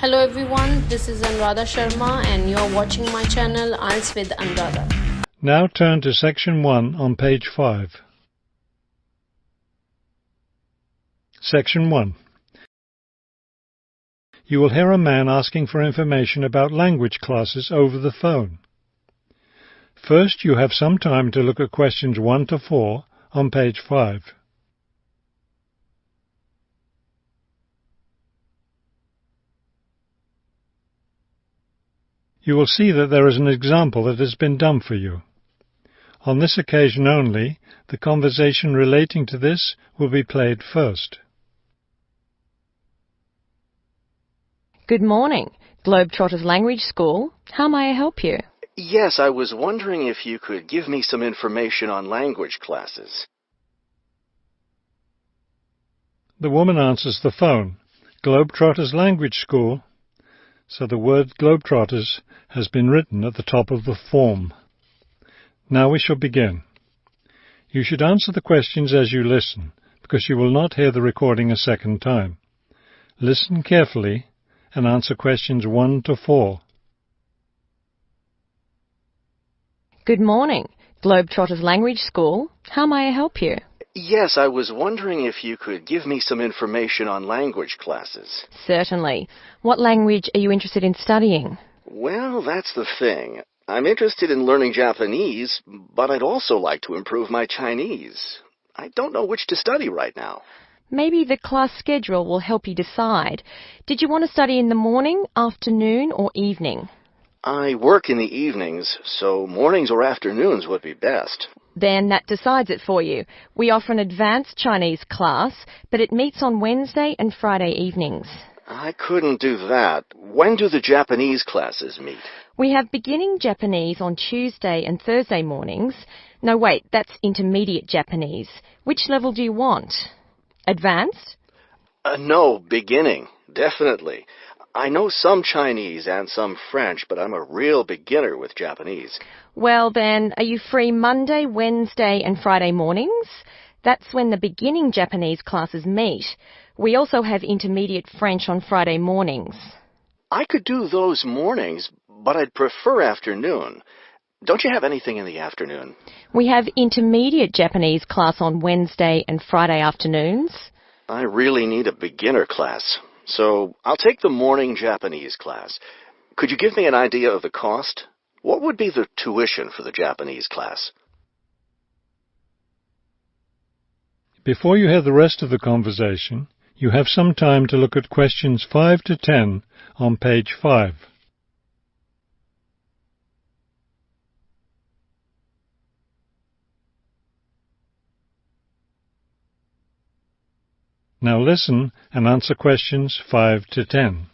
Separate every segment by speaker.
Speaker 1: Hello everyone, this is ANURADHA Sharma and you are watching my channel IELTS with ANURADHA.
Speaker 2: Now turn to section 1 on page 5. Section 1. You will hear a man asking for information about language classes over the phone. First, you have some time to look at questions 1 to 4 on page 5. You will see that there is an example that has been done for you. On this occasion only, the conversation relating to this will be played first.
Speaker 3: Good morning, Globetrotters Language School. How may I help you?
Speaker 4: Yes, I was wondering if you could give me some information on language classes.
Speaker 2: The woman answers the phone. Globetrotters Language School. So the word Globetrotters has been written at the top of the form. Now we shall begin. You should answer the questions as you listen, because you will not hear the recording a second time. Listen carefully and answer questions 1 to 4.
Speaker 3: Good morning, Globetrotters Language School. How may I help you?
Speaker 4: Yes, I was wondering if you could give me some information on language classes.
Speaker 3: Certainly. What language are you interested in studying?
Speaker 4: Well, that's the thing. I'm interested in learning Japanese, but I'd also like to improve my Chinese. I don't know which to study right now.
Speaker 3: Maybe the class schedule will help you decide. Did you want to study in the morning, afternoon, or evening?
Speaker 4: I work in the evenings, so mornings or afternoons would be best.
Speaker 3: Then that decides it for you. We offer an advanced Chinese class, but it meets on Wednesday and Friday evenings.
Speaker 4: I couldn't do that. When do the Japanese classes meet?
Speaker 3: We have beginning Japanese on Tuesday and Thursday mornings. No, wait, that's intermediate Japanese. Which level do you want? Advanced?
Speaker 4: No, beginning, definitely. I know some Chinese and some French, but I'm a real beginner with Japanese.
Speaker 3: Well then, are you free Monday, Wednesday and Friday mornings? That's when the beginning Japanese classes meet. We also have intermediate French on Friday mornings.
Speaker 4: I could do those mornings, but I'd prefer afternoon. Don't you have anything in the afternoon?
Speaker 3: We have intermediate Japanese class on Wednesday and Friday afternoons.
Speaker 4: I really need a beginner class, so I'll take the morning Japanese class. Could you give me an idea of the cost? What would be the tuition for the Japanese class?
Speaker 2: Before you hear the rest of the conversation, you have some time to look at questions 5 to 10 on page 5. Now listen and answer questions 5 to 10.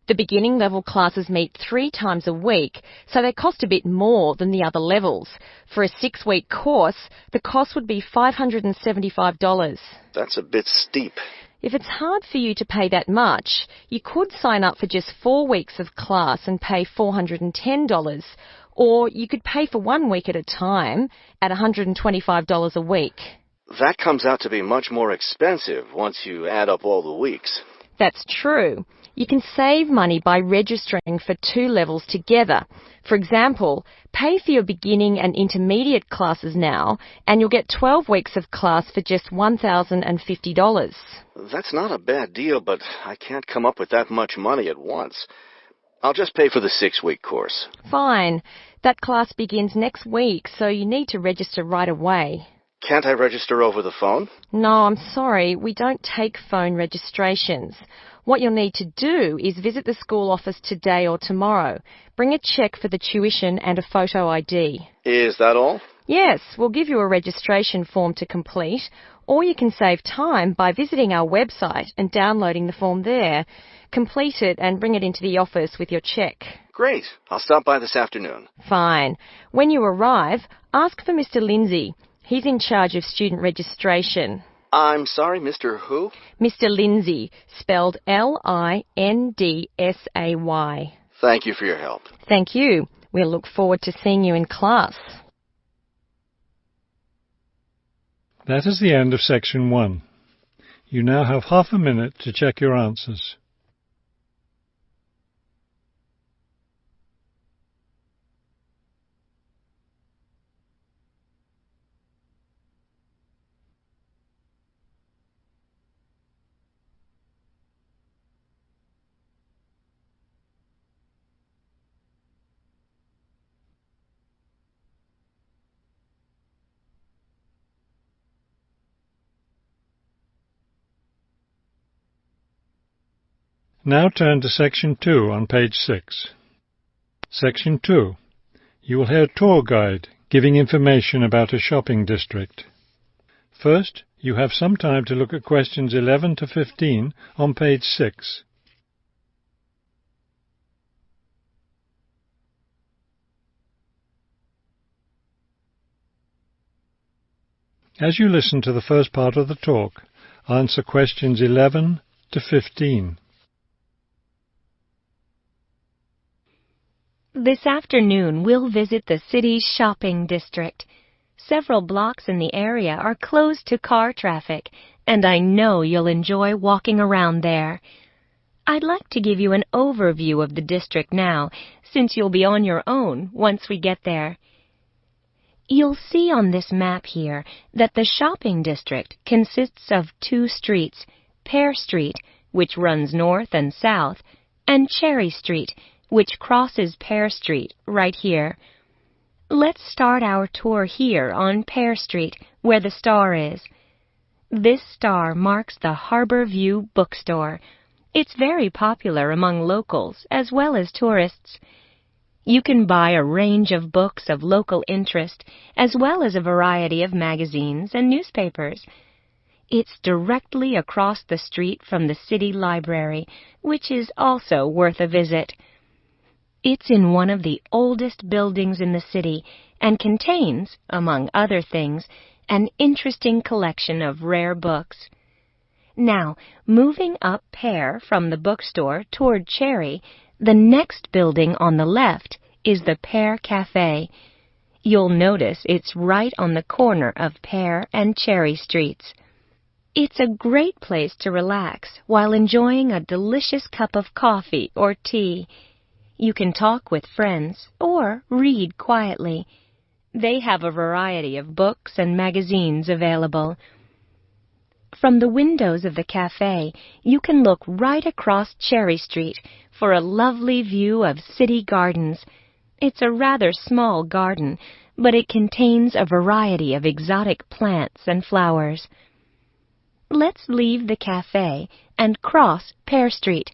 Speaker 3: The beginning level classes meet 3 times a week, so they cost a bit more than the other levels. For a 6-week course, the cost would be $575.
Speaker 4: That's a bit steep.
Speaker 3: If it's hard for you to pay that much, you could sign up for just 4 weeks of class and pay $410, or you could pay for 1 week at a time at $125 a week.
Speaker 4: That comes out to be much more expensive once you add up all the weeks.
Speaker 3: That's true. You can save money by registering for 2 levels together. For example, pay for your beginning and intermediate classes now, and you'll get 12 weeks of class for just $1,050.
Speaker 4: That's not a bad deal, but I can't come up with that much money at once. I'll just pay for the 6-week course.
Speaker 3: Fine. That class begins next week, so you need to register right away.
Speaker 4: Can't I register over the phone?
Speaker 3: No, I'm sorry. We don't take phone registrations. What you'll need to do is visit the school office today or tomorrow. Bring a cheque for the tuition and a photo ID.
Speaker 4: Is that all?
Speaker 3: Yes, we'll give you a registration form to complete, or you can save time by visiting our website and downloading the form there. Complete it and bring it into the office with your cheque.
Speaker 4: Great. I'll stop by this afternoon.
Speaker 3: Fine. When you arrive, ask for Mr. Lindsay. He's in charge of student registration.
Speaker 4: I'm sorry, Mr. Who?
Speaker 3: Mr. Lindsay, spelled Lindsay.
Speaker 4: Thank you for your help.
Speaker 3: Thank you. We'll look forward to seeing you in class.
Speaker 2: That is the end of section 1. You now have half a minute to check your answers. Now turn to Section 2 on page 6. Section 2. You will hear a tour guide giving information about a shopping district. First, you have some time to look at questions 11 to 15 on page 6. As you listen to the first part of the talk, answer questions 11 to 15.
Speaker 3: This afternoon, we'll visit the city's shopping district. Several blocks in the area are closed to car traffic, and I know you'll enjoy walking around there. I'd like to give you an overview of the district now, since you'll be on your own once we get there. You'll see on this map here that the shopping district consists of two streets, Pear Street, which runs north and south, and Cherry Street, which crosses Pear Street right here. Let's start our tour here on Pear Street, where the star is. This star marks the Harbor View bookstore. It's very popular among locals as well as tourists. You can buy a range of books of local interest, as well as a variety of magazines and newspapers. It's directly across the street from the city library, which is also worth a visit. It's in one of the oldest buildings in the city and contains, among other things, an interesting collection of rare books. Now, moving up Pear from the bookstore toward Cherry, the next building on the left is the Pear Cafe. You'll notice it's right on the corner of Pear and Cherry Streets. It's a great place to relax while enjoying a delicious cup of coffee or tea. You can talk with friends or read quietly. They have a variety of books and magazines available. From the windows of the cafe, you can look right across Cherry Street for a lovely view of city gardens. It's a rather small garden, but it contains a variety of exotic plants and flowers. Let's leave the cafe and cross Pear Street.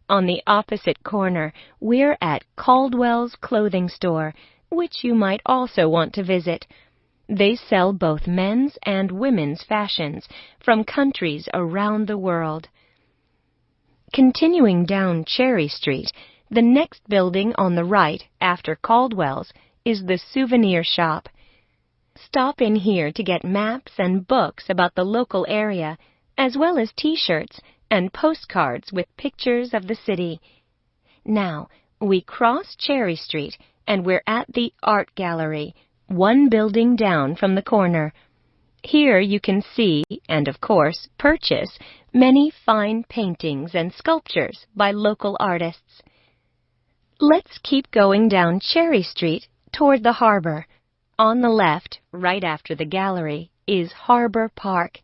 Speaker 3: On the opposite corner, we're at Caldwell's clothing store, which you might also want to visit. They sell both men's and women's fashions from countries around the world. Continuing down Cherry Street, the next building on the right after Caldwell's is the souvenir shop. Stop in here to get maps and books about the local area, as well as T-shirts and postcards with pictures of the city. Now, we cross Cherry Street and we're at the Art Gallery, one building down from the corner. Here you can see, and of course purchase, many fine paintings and sculptures by local artists. Let's keep going down Cherry Street toward the harbor. On the left, right after the gallery, is Harbor Park.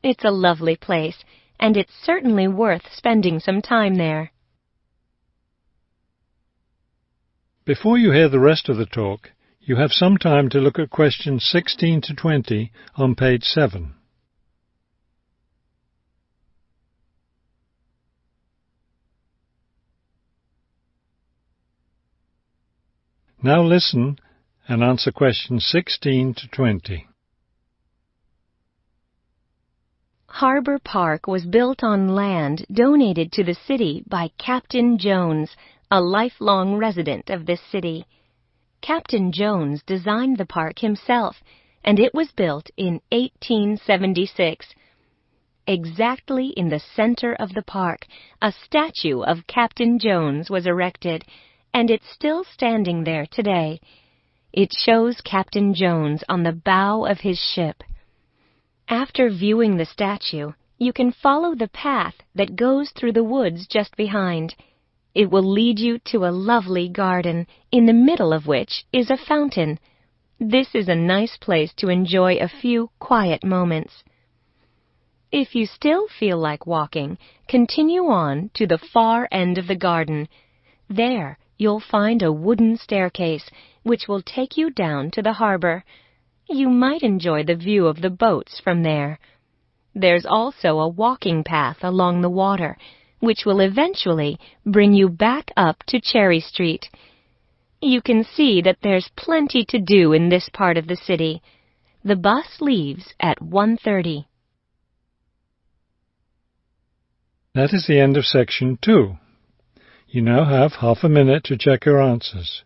Speaker 3: It's a lovely place, and it's certainly worth spending some time there.
Speaker 2: Before you hear the rest of the talk, you have some time to look at questions 16 to 20 on page 7. Now listen and answer questions 16 to 20.
Speaker 3: Harbor Park was built on land donated to the city by Captain Jones, a lifelong resident of this city. Captain Jones designed the park himself, and it was built in 1876. Exactly in the center of the park, a statue of Captain Jones was erected, and it's still standing there today. It shows Captain Jones on the bow of his ship. After viewing the statue, You can follow the path that goes through the woods just behind. It will lead you to a lovely garden, in the middle of which is a fountain. This is a nice place to enjoy a few quiet moments. If you still feel like walking, continue on to the far end of the garden. There, you'll find a wooden staircase, which will take you down to the harbor. You might enjoy the view of the boats from there. There's also a walking path along the water, which will eventually bring you back up to Cherry Street. You can see that there's plenty to do in this part of the city. The bus leaves at 1:30.
Speaker 2: That is the end of section 2. You now have half a minute to check your answers.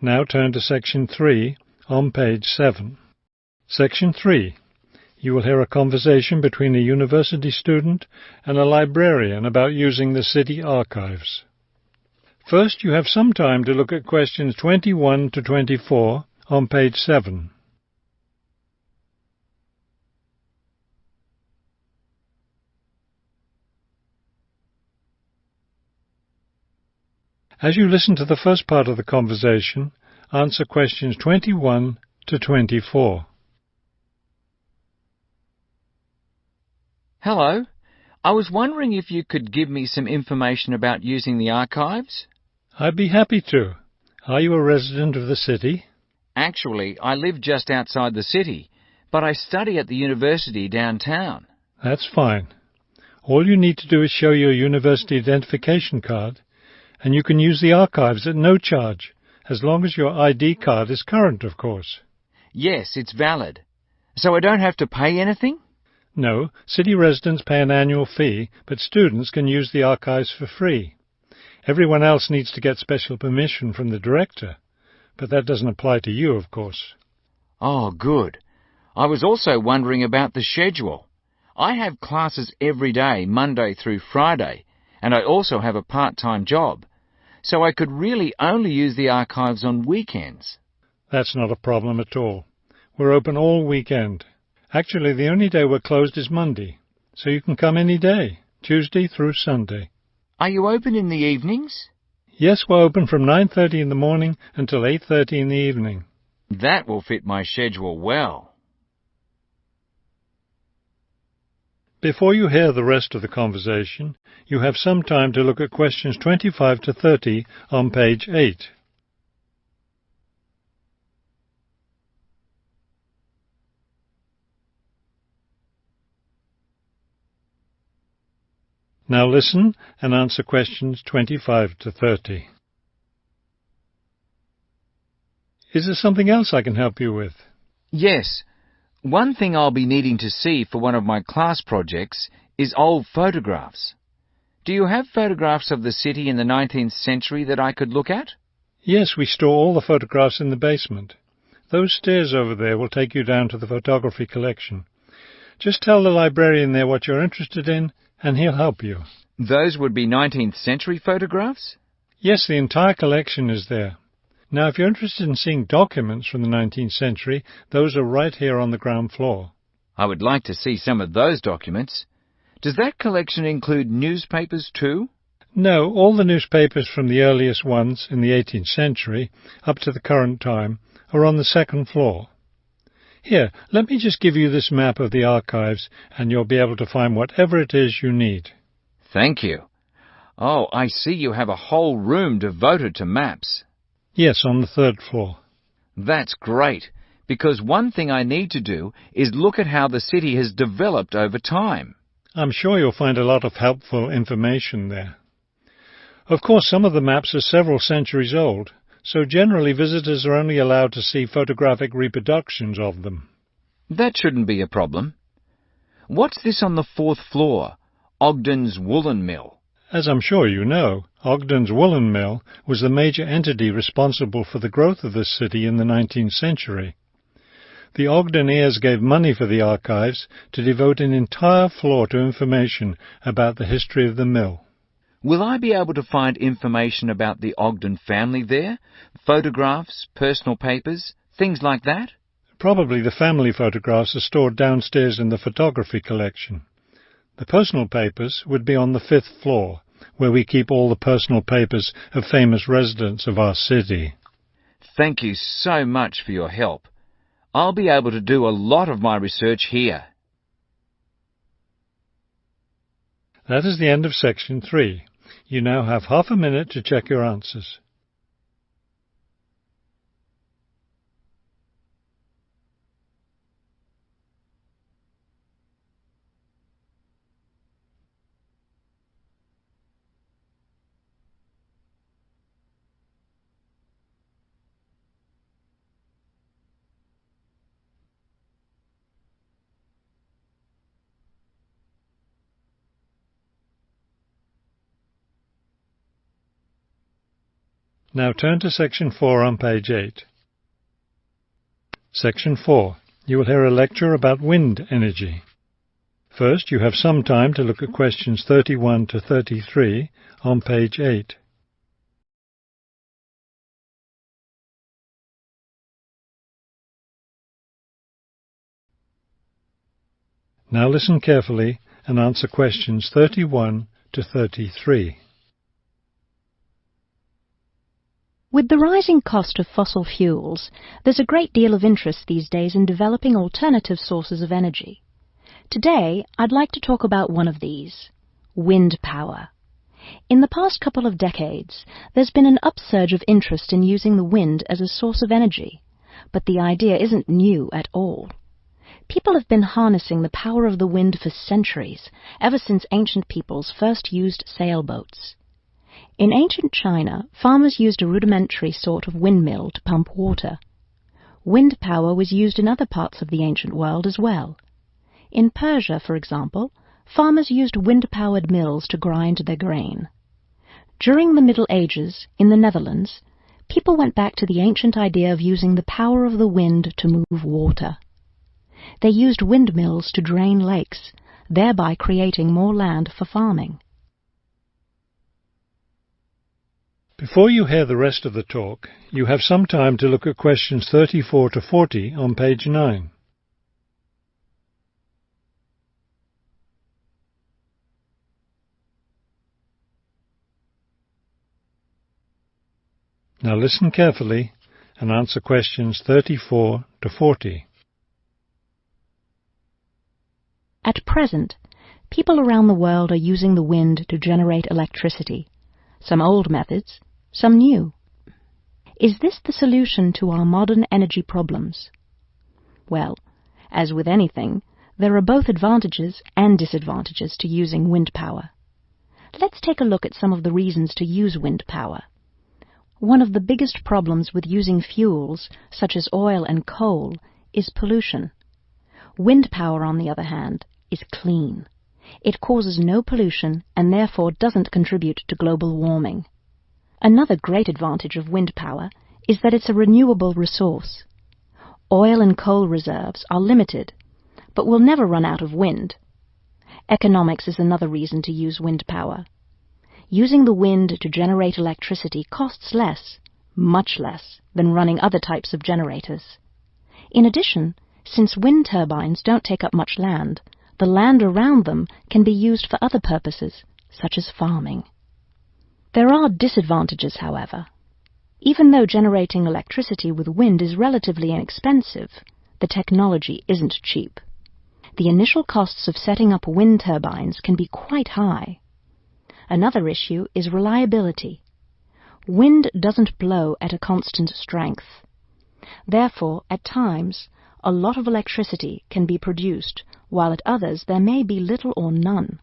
Speaker 2: Now turn to section 3 on page 7. Section 3. You will hear a conversation between a university student and a librarian about using the city archives. First, you have some time to look at questions 21 to 24 on page 7. As you listen to the first part of the conversation, answer questions 21 to 24.
Speaker 5: Hello. I was wondering if you could give me some information about using the archives?
Speaker 2: I'd be happy to. Are you a resident of the city?
Speaker 5: Actually, I live just outside the city, but I study at the university downtown.
Speaker 2: That's fine. All you need to do is show your university identification card, and you can use the archives at no charge, as long as your ID card is current, of course.
Speaker 5: Yes, it's valid. So I don't have to pay anything?
Speaker 2: No, city residents pay an annual fee, but students can use the archives for free. Everyone else needs to get special permission from the director, but that doesn't apply to you, of course.
Speaker 5: Oh, good. I was also wondering about the schedule. I have classes every day, Monday through Friday, and I also have a part-time job, so I could really only use the archives on weekends.
Speaker 2: That's not a problem at all. We're open all weekend. Actually, the only day we're closed is Monday, so you can come any day, Tuesday through Sunday.
Speaker 5: Are you open in the evenings?
Speaker 2: Yes, we're open from 9:30 in the morning until 8:30 in the evening.
Speaker 5: That will fit my schedule well.
Speaker 2: Before you hear the rest of the conversation, you have some time to look at questions 25 to 30 on page 8. Now listen and answer questions 25 to 30. Is there something else I can help you with?
Speaker 5: Yes. One thing I'll be needing to see for one of my class projects is old photographs. Do you have photographs of the city in the 19th century that I could look at?
Speaker 2: Yes, we store all the photographs in the basement. Those stairs over there will take you down to the photography collection. Just tell the librarian there what you're interested in, and he'll help you.
Speaker 5: Those would be 19th century photographs?
Speaker 2: Yes, the entire collection is there. Now, if you're interested in seeing documents from the 19th century, those are right here on the ground floor.
Speaker 5: I would like to see some of those documents. Does that collection include newspapers too?
Speaker 2: No, all the newspapers from the earliest ones in the 18th century up to the current time are on the second floor. Here, let me just give you this map of the archives, and you'll be able to find whatever it is you need.
Speaker 5: Thank you. Oh, I see you have a whole room devoted to maps.
Speaker 2: Yes, on the third floor.
Speaker 5: That's great, because one thing I need to do is look at how the city has developed over time.
Speaker 2: I'm sure you'll find a lot of helpful information there. Of course, some of the maps are several centuries old, so generally visitors are only allowed to see photographic reproductions of them.
Speaker 5: That shouldn't be a problem. What's this on the 4th floor? Ogden's Woolen Mill.
Speaker 2: As I'm sure you know, Ogden's Woolen Mill was the major entity responsible for the growth of this city in the 19th century. The Ogden heirs gave money for the archives to devote an entire floor to information about the history of the mill.
Speaker 5: Will I be able to find information about the Ogden family there? Photographs, personal papers, things like that?
Speaker 2: Probably the family photographs are stored downstairs in the photography collection. The personal papers would be on the 5th floor, where we keep all the personal papers of famous residents of our city.
Speaker 5: Thank you so much for your help. I'll be able to do a lot of my research here.
Speaker 2: That is the end of section 3. You now have half a minute to check your answers. Now turn to section 4 on page 8. Section 4. You will hear a lecture about wind energy. First, you have some time to look at questions 31 to 33 on page 8. Now listen carefully and answer questions 31 to 33.
Speaker 6: With the rising cost of fossil fuels, there's a great deal of interest these days in developing alternative sources of energy. Today, I'd like to talk about one of these, wind power. In the past couple of decades, there's been an upsurge of interest in using the wind as a source of energy, but the idea isn't new at all. People have been harnessing the power of the wind for centuries, ever since ancient peoples first used sailboats. In ancient China, farmers used a rudimentary sort of windmill to pump water. Wind power was used in other parts of the ancient world as well. In Persia, for example, farmers used wind-powered mills to grind their grain. During the Middle Ages, in the Netherlands, people went back to the ancient idea of using the power of the wind to move water. They used windmills to drain lakes, thereby creating more land for farming.
Speaker 2: Before you hear the rest of the talk, you have some time to look at questions 34 to 40 on page 9. Now listen carefully and answer questions 34 to 40.
Speaker 6: At present, people around the world are using the wind to generate electricity. Some old methods, some new. Is this the solution to our modern energy problems? Well, as with anything, there are both advantages and disadvantages to using wind power. Let's take a look at some of the reasons to use wind power. One of the biggest problems with using fuels, such as oil and coal, is pollution. Wind power, on the other hand, is clean. It causes no pollution and therefore doesn't contribute to global warming. Another great advantage of wind power is that it's a renewable resource. Oil and coal reserves are limited, but will never run out of wind. Economics is another reason to use wind power. Using the wind to generate electricity costs less, much less, than running other types of generators. In addition, since wind turbines don't take up much land, the land around them can be used for other purposes, such as farming. There are disadvantages, however. Even though generating electricity with wind is relatively inexpensive, the technology isn't cheap. The initial costs of setting up wind turbines can be quite high. Another issue is reliability. Wind doesn't blow at a constant strength. Therefore, at times, a lot of electricity can be produced, while at others there may be little or none.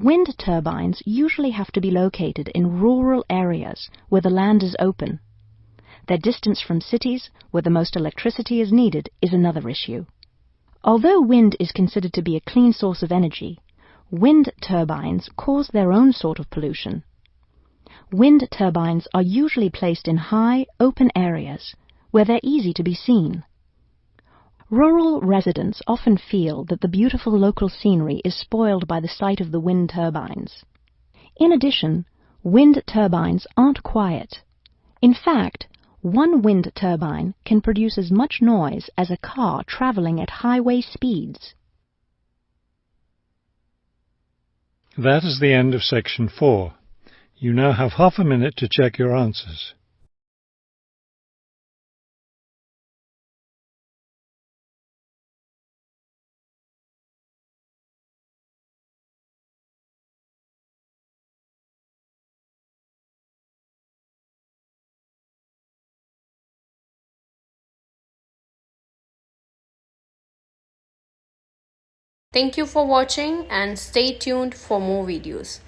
Speaker 6: Wind turbines usually have to be located in rural areas where the land is open. Their distance from cities, where the most electricity is needed, is another issue. Although wind is considered to be a clean source of energy, wind turbines cause their own sort of pollution. Wind turbines are usually placed in high, open areas where they're easy to be seen. Rural residents often feel that the beautiful local scenery is spoiled by the sight of the wind turbines. In addition, wind turbines aren't quiet. In fact, one wind turbine can produce as much noise as a car traveling at highway speeds.
Speaker 2: That is the end of section 4. You now have half a minute to check your answers.
Speaker 1: Thank you for watching and stay tuned for more videos.